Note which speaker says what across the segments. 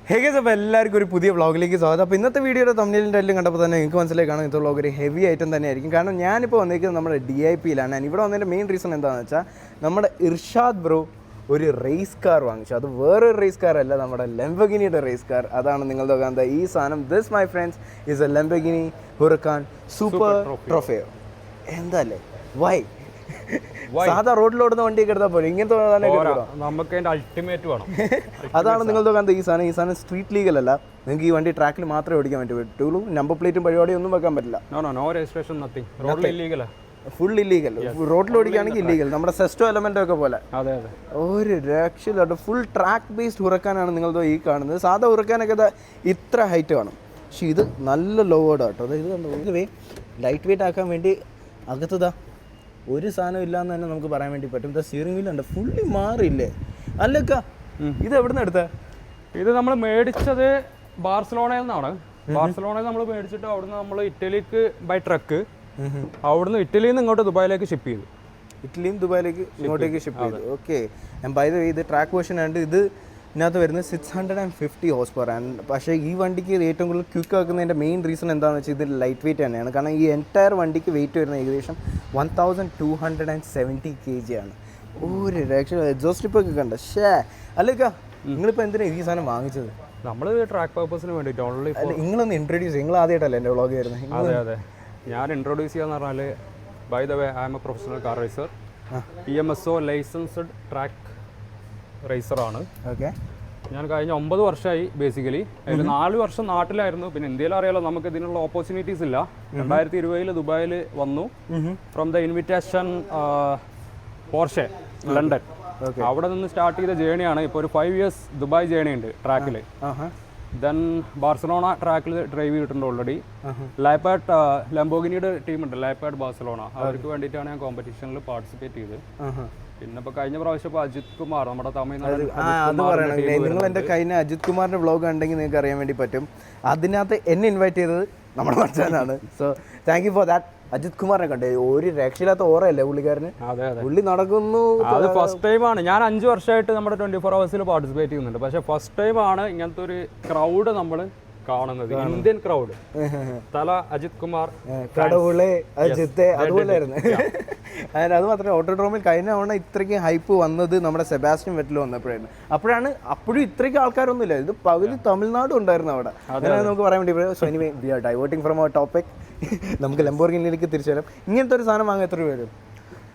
Speaker 1: അപ്പോൾ എല്ലാവർക്കും ഒരു പുതിയ വ്ളോഗിലേക്ക് സ്വാഗതം. അപ്പോൾ ഇന്നത്തെ വീഡിയോയുടെ തമ്മിലിൻ്റെ എല്ലാം കണ്ടപ്പോൾ തന്നെ നിങ്ങൾക്ക് മനസ്സിലായി കാണും ഇന്നത്തെ വ്ളോഗ് ഒരു ഹെവി ഐറ്റം തന്നെയായിരിക്കും. കാരണം ഞാനിപ്പോൾ വന്നിരിക്കുന്നത് നമ്മുടെ DIPയിലാണ്. ഇവിടെ വന്നതിൻ്റെ മെയിൻ റീസൺ എന്താണെന്ന് വെച്ചാൽ നമ്മുടെ ഇർഷാദ് ബ്രോ ഒരു റേസ് കാർ വാങ്ങിച്ചു. അത് വേറൊരു റേസ് കാർ അല്ല, നമ്മുടെ ലംബോർഗിനിയുടെ റേസ് കാർ. അതാണ് നിങ്ങൾ നോക്കാൻ ഈ സാധനം. This my friends is a Lamborghini Huracan super trofeo. എന്താ അല്ലേ വൈ സാധാ റോഡിലോടുന്ന വണ്ടിയൊക്കെ എടുത്താൽ പോലെ ഇങ്ങനത്തെ
Speaker 2: നമുക്ക് അൾട്ടിമേറ്റ് വേണം.
Speaker 1: അതാണ് നിങ്ങൾ നോക്കാൻ ഈ സാധനം സ്ട്രീറ്റ് ലീഗൽ അല്ല. നിങ്ങൾക്ക് ഈ വണ്ടി ട്രാക്കിൽ മാത്രമേ ഓടിക്കാൻ പറ്റുള്ളൂ. നമ്പർ പ്ലേറ്റും പരിപാടിയൊന്നും വെക്കാൻ പറ്റില്ല.
Speaker 2: No registration nothing. റോഡിൽ ഇല്ലീഗൽ,
Speaker 1: ഫുൾ ഇല്ലീഗൽ. റോഡിൽ ഓടിക്കുകയാണെങ്കിൽ ഇല്ലീഗൽ. നമ്മുടെ സെസ്റ്റോ എലമെന്റ് ഒക്കെ പോലെ.
Speaker 2: അതെ
Speaker 1: ഒരു രക്ഷയില്ല. ഫുൾ ട്രാക്ക് ബേസ്ഡ് ഉറക്കാനാണ് നിങ്ങൾ ഈ കാണുന്നത്. സാധാ ഉറക്കാനൊക്കെ ഇത്ര ഹൈറ്റ് കാണും, പക്ഷെ ഇത് നല്ല ലോ വേർഡ് കേട്ടോ. ഇത് കണ്ടോ, ഇത് ലൈറ്റ് വെയിറ്റ് ആക്കാൻ വേണ്ടി അകത്തതാ ഒരു സാധനം ഇല്ലാന്ന് തന്നെ നമുക്ക് പറയാൻ വേണ്ടി പറ്റും. ഇത് സ്റ്റിയറിംഗ് വീലുണ്ട്, ഫുള്ളി മാറിയില്ലേ അല്ലക്ക. ഇത് എവിടെ നിന്ന് എടുത്തത്?
Speaker 2: ഇത് നമ്മൾ മേടിച്ചത് ബാർസലോണയിൽ നിന്നാണ്. ബാർസലോണയിൽ നമ്മൾ മേടിച്ചിട്ട് അവിടുന്ന് നമ്മൾ ഇറ്റലിക്ക് ബൈ ട്രക്ക്, അവിടുന്ന് ഇറ്റലിയിൽ നിന്ന് ഇങ്ങോട്ട് ദുബായിലേക്ക് ഷിപ്പ് ചെയ്തു.
Speaker 1: ഇറ്റലിയും ദുബായിലേക്ക് ഇങ്ങോട്ടേക്ക് ഷിപ്പ് ചെയ്തു. ഓക്കെ. ബൈ ദ വേ ഇത് ട്രാക്ക് വേർഷൻ ആണ്. ഇത് ഇതിനകത്ത് വരുന്നത് 650 ഹോഴ്സ് പവർ ആണ്. പക്ഷേ ഈ വണ്ടിക്ക് ഏറ്റവും കൂടുതൽ ക്വിക്ക് ആക്കുന്നതിൻ്റെ മെയിൻ റീസൺ എന്താണെന്ന് വെച്ചാൽ ഇത് ലൈറ്റ് വെയിറ്റ് തന്നെയാണ്. കാരണം ഈ എൻറ്റയർ വണ്ടിക്ക് വെയിറ്റ് വരുന്നത് ഏകദേശം 1270 kg ആണ്. ഒരു രക്ഷ. എക്സോസ്റ്റ് ഒക്കെ കണ്ട ഷേ അല്ലേക്കാ. നിങ്ങളിപ്പോൾ എന്തിനാണ് ഈ സാധനം വാങ്ങിച്ചത്?
Speaker 2: നമ്മൾ ട്രാക്ക് പർപ്പസിന് വേണ്ടിയിട്ട് ഓൺലി.
Speaker 1: അല്ല, നിങ്ങളൊന്ന് ഇൻട്രൊഡ്യൂസ്. നിങ്ങൾ ആദ്യമായിട്ടല്ലേ എൻ്റെ വ്ളോഗ് വരുന്നത്?
Speaker 2: അതെ. ഞാൻ ഇൻട്രൊഡ്യൂസ് ചെയ്യാന്ന് പറഞ്ഞാൽ, by the way I am a professional car racer, PMSO licensed track റേസറാണ്.
Speaker 1: ഓക്കെ.
Speaker 2: ഞാൻ കഴിഞ്ഞ 9 വർഷമായി ബേസിക്കലി. അതിൽ 4 വർഷം നാട്ടിലായിരുന്നു. പിന്നെ ഇന്ത്യയിൽ അറിയാലോ നമുക്ക് ഇതിനുള്ള ഓപ്പർച്യൂണിറ്റീസ് ഇല്ല. 2020 ദുബായിൽ വന്നു. From the invitation Porsche London. അവിടെ നിന്ന് സ്റ്റാർട്ട് ചെയ്ത ജേണിയാണ്. ഇപ്പോൾ ഒരു 5 years ദുബായ് ജേണി ഉണ്ട് ട്രാക്കിൽ. ദെൻ ബാർസലോണ ട്രാക്കിൽ ഡ്രൈവ് ചെയ്തിട്ടുണ്ട് ഓൾറെഡി. ലൈപ്പാഡ് ലംബോർഗിനിയുടെ ടീമുണ്ട്, ലൈപ്പാഡ് ബാർസലോണ. അവർക്ക് വേണ്ടിയിട്ടാണ് ഞാൻ കോമ്പറ്റീഷനിൽ പാർട്ടിസിപ്പേറ്റ് ചെയ്തത്. പിന്നെ ഇപ്പോൾ കഴിഞ്ഞ പ്രാവശ്യം ഇപ്പോൾ അജിത് കുമാർ നമ്മുടെ തമിഴ്നാട്.
Speaker 1: അത് പറയണം. നിങ്ങൾ എൻ്റെ കഴിഞ്ഞ അജിത് കുമാറിൻ്റെ വ്ളോഗ് ഉണ്ടെങ്കിൽ നിങ്ങൾക്ക് അറിയാൻ വേണ്ടി പറ്റും. അതിനകത്ത് എന്നെ ഇൻവൈറ്റ് ചെയ്തത് നമ്മുടെ മച്ചാനാണ്. So thank you for that. Ajith കുമാറിനെ കണ്ടേ ഒരു രക്ഷയില്ലാത്ത ഓറയല്ലേ പുള്ളിക്കാരന്.
Speaker 2: പുള്ളി
Speaker 1: നടക്കുന്നു.
Speaker 2: അത് ഫസ്റ്റ് ടൈമാണ്. ഞാൻ 5 വർഷമായിട്ട് നമ്മുടെ 24 hours പാർട്ടിസിപ്പേറ്റ് ചെയ്യുന്നുണ്ട്. പക്ഷേ ഫസ്റ്റ് ടൈമാണ് ഇങ്ങനത്തെ ഒരു ക്രൗഡ് നമ്മൾ കാണുന്നത്. Indian crowd. തല അജിത് കുമാർ,
Speaker 1: കടവുളെ അജിത്തെ, അതുപോലെയായിരുന്നു. അത് മാത്രമേ ഓട്ടോഡ്രോമിൽ കഴിഞ്ഞ തവണ ഇത്രയ്ക്ക് ഹൈപ്പ് വന്നത് നമ്മുടെ സെബാസ്റ്റ്യൻ വെറ്റൽ വന്നപ്പോഴായിരുന്നു. അപ്പോഴും ഇത്രയ്ക്ക് ആൾക്കാരൊന്നുമില്ല. ഇത് പകുതി തമിഴ്നാടും ഉണ്ടായിരുന്നു അവിടെ. അങ്ങനെ നമുക്ക് പറയാൻ വേണ്ടി. So anyway we are diverting from our topic. നമുക്ക് ലംബോർഗിനിയിലേക്ക് തിരിച്ചു വരാം. ഇങ്ങനത്തെ ഒരു സാധനം വാങ്ങാൻ എത്ര രൂപ വരും?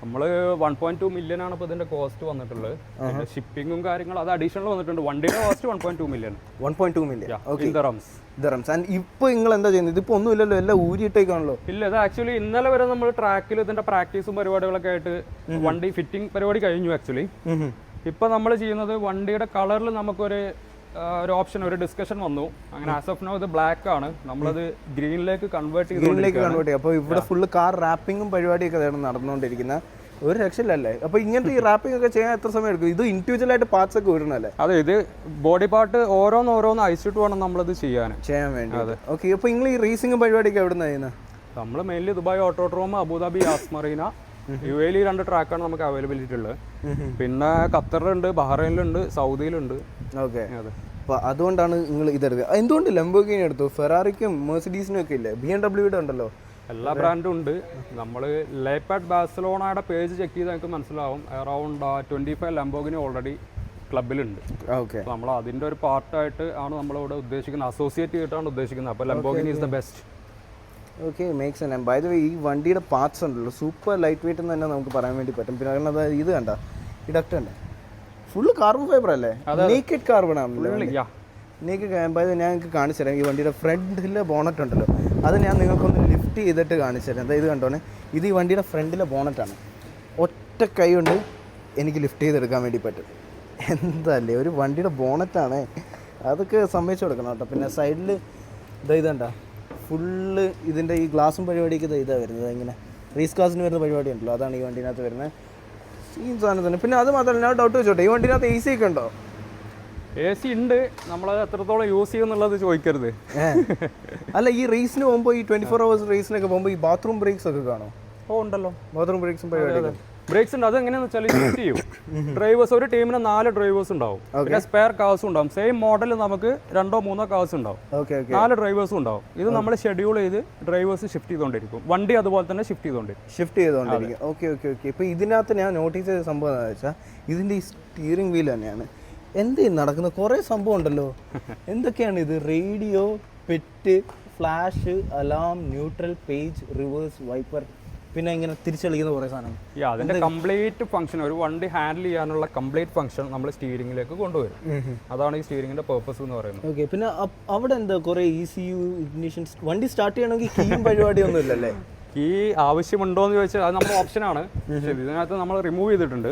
Speaker 2: നമ്മൾ 1.2 million ആണ് ഇപ്പോൾ ഇതിന്റെ കോസ്റ്റ് വന്നിട്ടുള്ളത്. ഷിപ്പിങ്ങും കാര്യങ്ങളും അത് അഡീഷണൽ വന്നിട്ടുണ്ട്. വണ്ടിയുടെ cost 1.2 million.
Speaker 1: 1.2 million.
Speaker 2: Dirhams.
Speaker 1: And ഇപ്പോൾ നിങ്ങൾ എന്താ ചെയ്യുന്നത്? ഇതിപ്പോൾ ഒന്നുമില്ലല്ലോ, എല്ലാം ഊരിയിട്ടേക്കാണല്ലോ.
Speaker 2: ഇല്ല, ഇത് ആക്ച്വലി ഇന്നലെ വരെ നമ്മൾ ട്രാക്കിൽ ഇതിന്റെ പ്രാക്ടീസും പരിപാടികളൊക്കെ ആയിട്ട് വണ്ടി ഫിറ്റിംഗ് പരിപാടി കഴിഞ്ഞു ആക്ച്വലി. ഇപ്പൊ നമ്മൾ ചെയ്യുന്നത് വണ്ടിയുടെ കളറിൽ നമുക്കൊരു ഓപ്ഷൻ, ഒരു ഡിസ്കഷൻ വന്നു. അങ്ങനെ ആസ് ഓഫ് നൗ ഇത് ബ്ലാക്ക് ആണ്. നമ്മളത് ഗ്രീനിലേക്ക് കൺവേർട്ട്
Speaker 1: ചെയ്യും. അപ്പോൾ ഇവിടെ ഫുള്ള് കാർ റാപ്പിങ്ങും പരിപാടിയൊക്കെ നടന്നുകൊണ്ടിരിക്കുന്ന ഒരു രക്ഷയില്ലല്ലേ. അപ്പോൾ ഇങ്ങനത്തെ ഈ റാപ്പിംഗ് ഒക്കെ ചെയ്യാൻ എത്ര സമയം എടുക്കും? ഇത് ഇൻഡിവിജ്വൽ ആയിട്ട് പാർട്സ് ഒക്കെ വിടണല്ലേ?
Speaker 2: അതെ, ഇത് ബോഡി പാർട്ട് ഓരോന്ന് അയച്ചിട്ട് വേണം നമ്മളത് ചെയ്യാൻ വേണ്ടി.
Speaker 1: അതെ. ഓക്കെ. അപ്പോൾ നിങ്ങൾ ഈ റേസിംഗും പരിപാടിയൊക്കെ എവിടെ നിന്നാണ് ചെയ്യുന്നത്?
Speaker 2: നമ്മൾ mainly Dubai autodrome, Abu Dhabi Yas Marina, UAE 2 ട്രാക്കാണ് നമുക്ക് അവൈലബിലിറ്റി ഉള്ളത്. പിന്നെ ഖത്തറിലുണ്ട്, ബഹ്റൈനിലുണ്ട്, സൗദിയിലുണ്ട്.
Speaker 1: ഓക്കെ. അപ്പോൾ അതുകൊണ്ടാണ് നിങ്ങൾ ഇതെടുക്കുക. എന്തുകൊണ്ട് ലംബോർഗിനി എടുത്തു? ഫെറാറിക്കും മെഴ്സിഡീസിനും ഒക്കെ ഇല്ലേ? BMW ഉണ്ടല്ലോ,
Speaker 2: എല്ലാ ബ്രാൻഡും ഉണ്ട്. നമ്മൾ ലൈപ്പാഡ് ബാഴ്സലോണയുടെ പേജ് ചെക്ക് ചെയ്താൽ നമുക്ക് മനസ്സിലാവും. അറൗണ്ട് 25 ലംബോർഗിനി ഓൾറെഡി ക്ലബിലുണ്ട്.
Speaker 1: ഓക്കെ.
Speaker 2: നമ്മൾ അതിൻ്റെ ഒരു പാർട്ടായിട്ട് ആണ് നമ്മളിവിടെ ഉദ്ദേശിക്കുന്നത്, അസോസിയേറ്റ് ചെയ്തിട്ടാണ് ഉദ്ദേശിക്കുന്നത്. അപ്പോൾ Lamborghini is the best.
Speaker 1: Okay, makes sense. By the way ഈ വണ്ടിയുടെ പാർട്സ് ഉണ്ടല്ലോ സൂപ്പർ ലൈറ്റ് വെയിറ്റ് എന്ന് തന്നെ നമുക്ക് പറയാൻ വേണ്ടി പറ്റും. പിന്നെ കാരണം അതായത് ഇത് കണ്ട ഈ ഡക്റ്റ് ഉണ്ട്, ഫുള്ള് കാർബൺ ഫൈബർ അല്ലേ? നേക്കഡ് കാർബൺ ആണല്ലോ. നേക്കഡ്. ബൈ ദ ഞാൻ നിങ്ങൾക്ക് കാണിച്ചു തരാം. ഈ വണ്ടിയുടെ ഫ്രണ്ടിലെ ബോണറ്റ് ഉണ്ടല്ലോ, അത് ഞാൻ നിങ്ങൾക്കൊന്ന് ലിഫ്റ്റ് ചെയ്തിട്ട് കാണിച്ചു തരാം. അതായത് കണ്ടോണേ, ഇത് ഈ വണ്ടിയുടെ ഫ്രണ്ടിലെ ബോണറ്റാണ്. ഒറ്റ കൈ കൊണ്ട് എനിക്ക് ലിഫ്റ്റ് ചെയ്തെടുക്കാൻ വേണ്ടി പറ്റും. എന്തല്ലേ ഒരു വണ്ടിയുടെ ബോണറ്റാണ്, അതൊക്കെ സമ്മതിച്ചു കൊടുക്കണം കേട്ടോ. പിന്നെ സൈഡിൽ ഇതണ്ട ഫുള്ള് ഇതിൻ്റെ ഈ ഗ്ലാസും പരിപാടിയൊക്കെ ഇതാണ് വരുന്നത്. ഇങ്ങനെ റേസ് കാസിന് വരുന്ന പരിപാടി ഉണ്ടല്ലോ, അതാണ് ഈ വണ്ടിനകത്ത് വരുന്നത്. ഈ സാധനം തന്നെ. പിന്നെ അത് മാത്രമല്ല, ഞാൻ ഡൗട്ട് വെച്ചോട്ടെ, ഈ വണ്ടിനകത്ത് AC ഒക്കെ ഉണ്ടോ?
Speaker 2: AC ഉണ്ട്. നമ്മളത് എത്രത്തോളം യൂസ് ചെയ്യുന്നുള്ളത് ചോദിക്കരുത്.
Speaker 1: അല്ല, ഈ റേസിന് പോകുമ്പോൾ ഈ 24 hours റേസിനൊക്കെ പോകുമ്പോൾ ഈ ബാത്റൂം ബ്രേക്സ് ഒക്കെ കാണോ?
Speaker 2: ഉണ്ടല്ലോ,
Speaker 1: ബാത്റൂം ബ്രേക്സും പരിപാടിയൊക്കെ.
Speaker 2: ബ്രേക്സ് ഉണ്ട്. അത് എങ്ങനെയാന്ന് വെച്ചാൽ ഷിഫ്റ്റ് ചെയ്യും. ഡ്രൈവേഴ്സ് ഒരു ടീമിന് 4 ഡ്രൈവേഴ്സ് ഉണ്ടാവും, പിന്നെ സ്പെയർ കാർസും ഉണ്ടാവും. സെയിം മോഡൽ നമുക്ക് 2-3 കാർസ് ഉണ്ടാവും, 4 ഡ്രൈവേഴ്സും ഉണ്ടാവും. ഇത് നമ്മൾ ഷെഡ്യൂൾ ചെയ്ത് ഡ്രൈവേഴ്സ് ഷിഫ്റ്റ് ചെയ്തുകൊണ്ടിരിക്കും. വണ്ടി അതുപോലെ തന്നെ ഷിഫ്റ്റ്
Speaker 1: ചെയ്തുകൊണ്ടിരിക്കും. ഓക്കെ. ഇപ്പൊ ഇതിനകത്ത് ഞാൻ നോട്ടീസ് ചെയ്ത സംഭവം എന്താ വെച്ചാൽ ഇതിന്റെ ഈ സ്റ്റിയറിംഗ് വീൽ തന്നെയാണ് എന്ത് നടക്കുന്ന കുറേ സംഭവം ഉണ്ടല്ലോ. എന്തൊക്കെയാണ് ഇത്? Radio, pet, flash, alarm, neutral, page, reverse, wiper, പിന്നെ ഇങ്ങനെ തിരിച്ചളിക്കുന്ന കുറേ സാധനം.
Speaker 2: അതിന്റെ കംപ്ലീറ്റ് ഫംഗ്ഷൻ, ഒരു വണ്ടി ഹാൻഡിൽ ചെയ്യാനുള്ള കംപ്ലീറ്റ് ഫംഗ്ഷൻ നമ്മൾ സ്റ്റിയറിംഗിലേക്ക് കൊണ്ടുവരും. അതാണ് ഈ സ്റ്റിയറിംഗിന്റെ പേർപ്പസ് എന്ന് പറയുന്നത്.
Speaker 1: ഓക്കെ. പിന്നെ അവിടെ എന്താ കുറേ ECU, ഇഗ്നിഷൻ, വണ്ടി സ്റ്റാർട്ട് ചെയ്യണമെങ്കിൽ കീയും പരിപാടിയൊന്നും ഇല്ലല്ലേ?
Speaker 2: കീ ആവശ്യമുണ്ടോ എന്ന് ചോദിച്ചാൽ അത് നമ്മുടെ ഓപ്ഷനാണ്. ഇതിനകത്ത് നമ്മൾ റിമൂവ് ചെയ്തിട്ടുണ്ട്.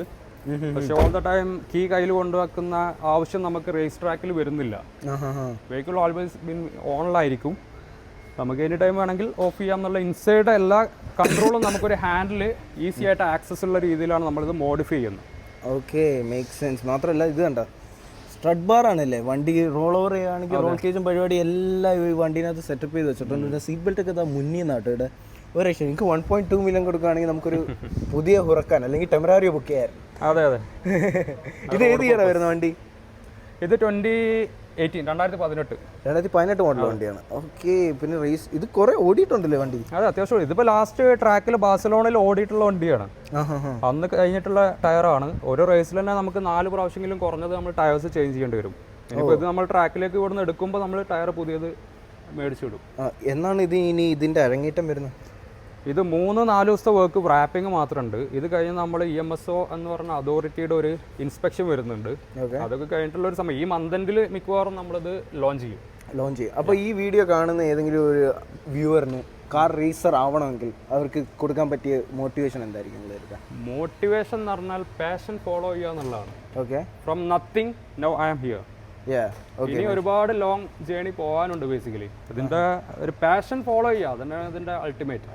Speaker 2: പക്ഷെ ഓൾ ദ ടൈം കീ കയ്യിൽ കൊണ്ടുവെക്കുന്ന ആവശ്യം നമുക്ക് റേസ് ട്രാക്കിൽ വരുന്നില്ല. വെഹിക്കിൾ ഓൾവേസ് ബിൻ ഓണിലായിരിക്കും. നമുക്ക് എനി ടൈം വേണമെങ്കിൽ ഓഫ് ചെയ്യാം എന്നുള്ള ഇൻസൈഡ് എല്ലാ കൺട്രോളും നമുക്കൊരു ഹാൻഡിൽ ഈസി ആയിട്ട് ആക്സസ് ഉള്ള രീതിയിലാണ് നമ്മളിത് മോഡിഫൈ ചെയ്യുന്നത്.
Speaker 1: Okay, make sense. മാത്രമല്ല ഇത് കണ്ട സ്ട്രട്ട് ബാർ ആണല്ലേ, വണ്ടി റോൾ ഓവർ ചെയ്യുകയാണെങ്കിൽ റോൾ കേജും പരിപാടി എല്ലാം ഈ വണ്ടീനകത്ത് സെറ്റപ്പ് ചെയ്ത് വെച്ചിട്ടുണ്ട്. സീറ്റ് ബെൽറ്റ് ഒക്കെ മുന്നിൽ നിന്നാട്ടോ ഇവിടെ ഒരു രക്ഷ. എനിക്ക് 1.2 മില്യൺ കൊടുക്കുകയാണെങ്കിൽ നമുക്കൊരു പുതിയ ഹുറക്കാൻ അല്ലെങ്കിൽ ടെമ്പററി ബുക്ക് ചെയ്യായിരുന്നു.
Speaker 2: അതെ.
Speaker 1: ഇത് ഏത് ഇയറാ വരുന്ന വണ്ടി?
Speaker 2: ഇത് 2018
Speaker 1: മോഡൽ വണ്ടിയാണ്. ഓക്കെ. പിന്നെ റേസ് ഇത് കുറെ ഓടിയിട്ടുണ്ടല്ലേ വണ്ടി?
Speaker 2: അതെ, അത്യാവശ്യം. ഇതിപ്പോ ലാസ്റ്റ് ട്രാക്കിൽ ബാഴ്സലോണയിൽ ഓടിയിട്ടുള്ള വണ്ടിയാണ്. അന്ന് കഴിഞ്ഞിട്ടുള്ള ടയറാണ്. ഓരോ റേസിൽ തന്നെ നമുക്ക് 4 പ്രാവശ്യമെങ്കിലും കുറഞ്ഞത് നമ്മൾ ടയേഴ്സ് ചേഞ്ച് ചെയ്യേണ്ടി വരും. ഇനിയിപ്പോൾ ഇത് നമ്മൾ ട്രാക്കിലേക്ക് ഇവിടുന്ന് എടുക്കുമ്പോൾ നമ്മൾ ടയർ പുതിയത് മേടിച്ചിടും.
Speaker 1: എന്നാണ് ഇത് ഇനി ഇതിന്റെ അരങ്ങേറ്റം വരുന്നത്?
Speaker 2: ഇത് 3-4 ദിവസത്തെ വർക്ക് റാപ്പിംഗ് മാത്രമുണ്ട്. ഇത് കഴിഞ്ഞ് നമ്മൾ EMSO എന്ന് പറഞ്ഞ അതോറിറ്റിയുടെ ഒരു ഇൻസ്പെക്ഷൻ വരുന്നുണ്ട്. അതൊക്കെ കഴിഞ്ഞിട്ടുള്ള ഒരു സമയം ഈ മന്തെൻഡിൽ മിക്കവാറും നമ്മളിത് ലോഞ്ച് ചെയ്യും.
Speaker 1: അപ്പോൾ ഈ വീഡിയോ കാണുന്ന ഏതെങ്കിലും ഒരു വ്യൂവറിന് കാർ റേസർ ആവണമെങ്കിൽ അവർക്ക് കൊടുക്കാൻ പറ്റിയ മോട്ടിവേഷൻ എന്തായിരിക്കും?
Speaker 2: മോട്ടിവേഷൻ എന്ന് പറഞ്ഞാൽ പാഷൻ ഫോളോ ചെയ്യുക എന്നുള്ളതാണ്.
Speaker 1: Okay.
Speaker 2: From nothing now I am here. ഇനി ഒരുപാട് ലോങ് ജേണി പോകാനുണ്ട്. ബേസിക്കലി ഇതിന്റെ ഒരു പാഷൻ ഫോളോ ചെയ്യുക, അതന്നെ ഇതിന്റെ അൾട്ടിമേറ്റ്.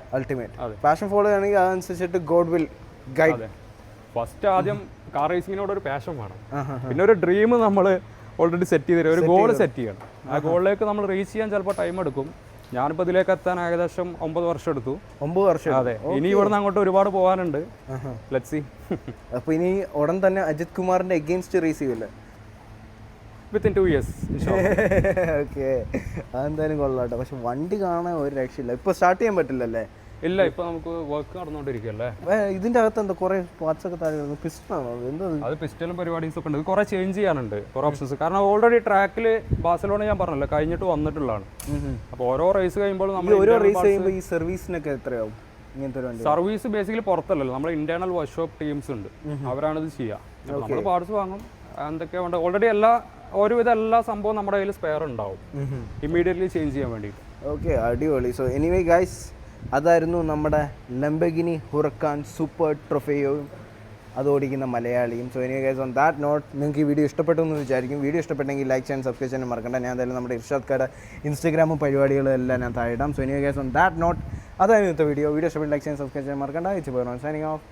Speaker 1: പാഷൻ ഫോളോ ചെയ്യണമെങ്കിൽ അതനുസരിച്ചിട്ട് ഗോഡ് വിൽ ഗൈഡ്.
Speaker 2: ഫസ്റ്റ് ആദ്യം കാർ റേസിങ്ങിനോട് ഒരു പാഷൻ വേണം. പിന്നെ ഒരു ഡ്രീം നമ്മൾ ഓൾറെഡി സെറ്റ് ചെയ്ത് തരും, ഒരു ഗോൾ സെറ്റ് ചെയ്യണം. ആ ഗോളിലേക്ക് നമ്മൾ റീച്ച് ചെയ്യാൻ ചിലപ്പോൾ ടൈം എടുക്കും. ഞാനിപ്പോൾ ഇതിലേക്ക് എത്താൻ ഏകദേശം 9 വർഷം എടുത്തു.
Speaker 1: 9 വർഷം?
Speaker 2: അതെ. ഇനി ഇവിടുന്ന് അങ്ങോട്ട് ഒരുപാട് പോകാനുണ്ട്. Let's see.
Speaker 1: അപ്പോൾ ഇനി ഉടൻ തന്നെ അജിത് കുമാറിന്റെ അഗെയിൻസ്റ്റ് റേസ് ചെയ്യില്ലേ?
Speaker 2: Within 2 years.
Speaker 1: ഓക്കെ, അതെന്തായാലും കൊള്ളാട്ടോ. പക്ഷെ വണ്ടി കാണാൻ ഒരു രക്ഷയില്ല. ഇപ്പോൾ സ്റ്റാർട്ട് ചെയ്യാൻ പറ്റില്ലല്ലേ?
Speaker 2: ഇല്ല, ഇപ്പൊ നമുക്ക് വർക്ക് നടന്നുകൊണ്ടിരിക്കുകയല്ലേ.
Speaker 1: ഇതിന്റെ അകത്ത് എന്താ കുറെ പാർട്സ് ഒക്കെ താഴെ പിസ്റ്റണാണോ? എന്താ
Speaker 2: അത് പിസ്റ്റലും പരിപാടീസ് ഒക്കെ ഉണ്ട്. ഇത് കുറെ ചേഞ്ച് ചെയ്യാനുണ്ട്, കുറെ ഓപ്ഷൻസ്. കാരണം ഓൾറെഡി ട്രാക്കിൽ ബാഴ്സലോണ ഞാൻ പറഞ്ഞല്ലോ കഴിഞ്ഞിട്ട് വന്നിട്ടുള്ളതാണ്. അപ്പോൾ ഓരോ റേസ് കഴിയുമ്പോൾ നമ്മൾ
Speaker 1: ഓരോ റേസ് കഴിയുമ്പോൾ ഈ സർവീസിനൊക്കെ എത്രയാവും?
Speaker 2: സർവീസ് ബേസിക്കലി പുറത്തല്ലല്ലോ, നമ്മുടെ ഇന്റേണൽ വർക്ക്ഷോപ്പ് ടീംസ് ഉണ്ട്, അവരാണിത് ചെയ്യുക. നമ്മൾ പാർട്സ് വാങ്ങും, എന്തൊക്കെയാ വേണ്ട. ഓൾറെഡി ഒരുവിധ എല്ലാ സംഭവം നമ്മുടെ കയ്യിൽ സ്പെയർ ഉണ്ടാവും ഇമ്മീഡിയറ്റ്ലി ചേഞ്ച് ചെയ്യാൻ വേണ്ടി.
Speaker 1: ഓക്കെ, അടിപൊളി. സോ എനിവേ ഗൈസ്, അതായിരുന്നു നമ്മുടെ ലംബോർഗിനി ഹുറക്കാൻ സൂപ്പർ ട്രോഫിയും അത് ഓടിക്കുന്ന മലയാളിയും. So anyway guys, on that note നിങ്ങൾക്ക് ഈ വീഡിയോ ഇഷ്ടപ്പെട്ടു എന്ന് വിചാരിക്കും. വീഡിയോ ഇഷ്ടപ്പെട്ടെങ്കിൽ ലൈക്ക് ചെയ്യാൻ സബ്സ്ക്രൈബ് ചെയ്യാൻ മറക്കണ്ട. ഞാൻ എന്തായാലും നമ്മുടെ ഇർഷാദ് കാരുടെ ഇൻസ്റ്റാഗ്രാമും പരിപാടികളും എല്ലാം ഞാൻ താഴെയിടാം. So anyway guys, on that note അതായിരുന്നു ഇന്നത്തെ വീഡിയോ. ഇഷ്ടപ്പെട്ട് ലൈക്ക് ചെയ്യാൻ സബ്സ്ക്രൈബ് ചെയ്യാൻ മറക്കണ്ട. It's bye signing of.